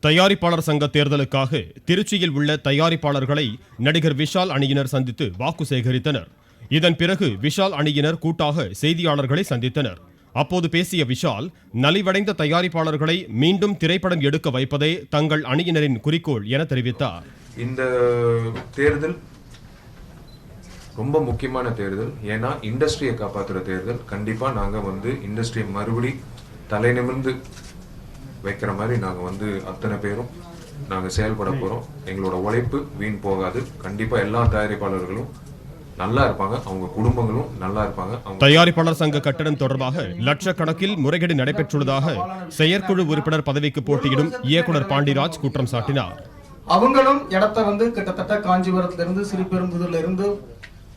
தயாரிப்பாளர் சங்க தேர்தலுக்காக திருச்சியில் உள்ள தயாரிப்பாளர்களை நடிகர் விஷால் அணியினர் சந்தித்து வாக்கு சேகரித்தனர். இதன் பிறகு விஷால் அணியினர் கூட்டாக செய்தியாளர்களை சந்தித்தனர். அப்போது பேசிய விஷால், நலிவடைந்த தயாரிப்பாளர்களை மீண்டும் திரைப்படம் எடுக்க வைப்பதே தங்கள் அணியினரின் குறிக்கோள் என தெரிவித்தார். இந்த தேர்தல் ரொம்ப முக்கியமான தேர்தல். ஏன்னா இண்டஸ்ட்ரியை காப்பாற்றுற தேர்தல். கண்டிப்பா நாங்க இண்டஸ்ட்ரியை மறுபடி தலை நிமிர்ந்து வைக்கிற மாதிரி நாங்க அத்தனை பேரும் நாங்க செயல்பட போறோம். எங்களோட உழைப்பு வீண் போகாது. கண்டிப்பா எல்லா தயாரிப்பாளர்களும் நல்லா இருப்பாங்க, அவங்க குடும்பங்களும் நல்லா இருப்பாங்க. தயாரிப்பாளர் சங்க கட்டடம் தொடர்பாக லட்சக்கணக்கில் முறைகேடு நடைபெற்றுள்ளதாக செயற்குழு உறுப்பினர் பதவிக்கு போட்டியிடும் இயக்குனர் பாண்டிராஜ் குற்றம் சாட்டினார். அவங்களும் இடத்தை கிட்டத்தட்ட காஞ்சிபுரத்துல இருந்து சிறுபெரும்புதூர்ல இருந்து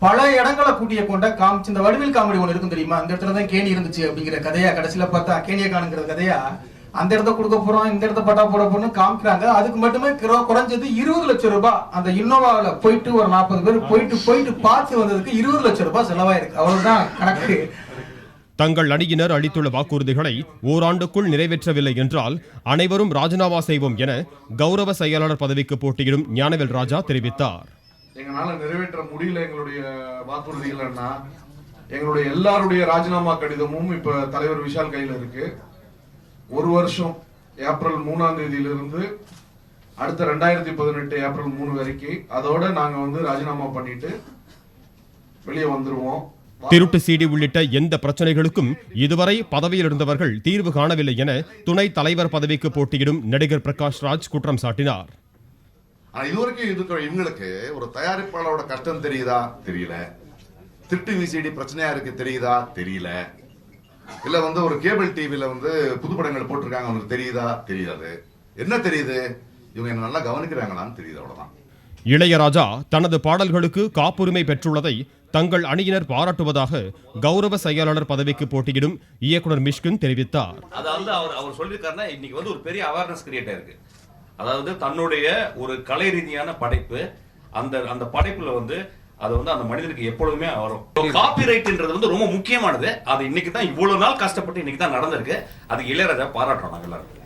பல இடங்களை கூட்டிய கொண்ட காமிச்சு. இந்த வடிவில் காமெடி ஒண்ணு இருக்கும் தெரியுமா, அந்த இடத்துலதான் கேணி இருந்துச்சு அப்படிங்கிற கதையா, கடைசியில பார்த்தா கேணிய காணுங்கிற கதையா, அந்த இடத்த கொடுக்க போறோம், இந்த இடத்த பட்டா போட போறோம்னு காமிக்கிறாங்க. அதுக்கு மட்டுமே குறைஞ்சது 20 லட்சம் ரூபாய் அந்த இன்னோவாவில போயிட்டு ஒரு 40 பேர் போயிட்டு பார்த்து வந்ததுக்கு 20 லட்சம் ரூபாய் செலவாயிருக்கு. அவ்வளவுதான் கணக்கு. தங்கள் அணியினர் அளித்துள்ள வாக்குறுதிகளை ஓராண்டுக்குள் நிறைவேற்றவில்லை என்றால் அனைவரும் ராஜினாமா செய்வோம் என கௌரவ செயலாளர் பதவிக்கு போட்டியிடும் ஞானவேல் ராஜா தெரிவித்தார். எங்களால நிறைவேற்ற முடியல எங்களுடைய வாக்குறுதிகள்னா எங்களுடைய எல்லாருடைய ராஜினாமா கடிதமும் இப்ப தலைவர் விஷால் கையில இருக்கு. ஒரு வருஷம் ஏப்ரல் 3ஆம் தேதியிலிருந்து அடுத்த 2018 ஏப்ரல் 3 வரைக்கும் அதோட நாங்க ராஜினாமா பண்ணிட்டு வெளியே வந்துருவோம். திருட்டு சீடி உள்ளிட்ட எந்த பிரச்சனைகளுக்கும் இதுவரை பதவியில் இருந்தவர்கள் தீர்வு காணவில்லை என துணை தலைவர் பதவிக்கு போட்டியிடும் நடிகர் பிரகாஷ் ராஜ் குற்றம் சாட்டினார். இதுவரைக்கும் இவங்களுக்கு ஒரு தயாரிப்பாளரோட கஷ்டம் தெரியுதா தெரியல, திருட்டு விசிடி பிரச்சனையா இருக்கு தெரியுதா தெரியல, இல்ல ஒரு கேபிள் டிவில புது படங்கள் போட்டிருக்காங்க அவங்களுக்கு தெரியுதா தெரியாது. என்ன தெரியுது, இவங்க என்ன நல்லா கவனிக்கிறாங்களான்னு தெரியுது, அவ்வளவுதான். இளையராஜா தனது பாடல்களுக்கு காப்புரிமை பெற்றுள்ளதை தங்கள் அணியினர் பாராட்டுவதாக கௌரவ செயலாளர் பதவிக்கு போட்டியிடும் இயக்குனர் மிஷ்கின் தெரிவித்தார். அதாவது அவர் சொல்லியிருக்காருன்னா இன்னைக்கு ஒரு பெரிய அவேர்னஸ் கிரியேட் இருக்கு. அதாவது தன்னுடைய ஒரு கலை ரீதியான படைப்பு, அந்த படைப்புல அது அந்த மனிதனுக்கு எப்பொழுதுமே வரும். காப்பிரைட்ன்றது ரொம்ப முக்கியமானது. அது இன்னைக்கு தான் இவ்வளவு நாள் கஷ்டப்பட்டு இன்னைக்கு தான் நடந்திருக்கு. அது இளையராஜா பாராட்டுறோம் நாங்க எல்லாரும்.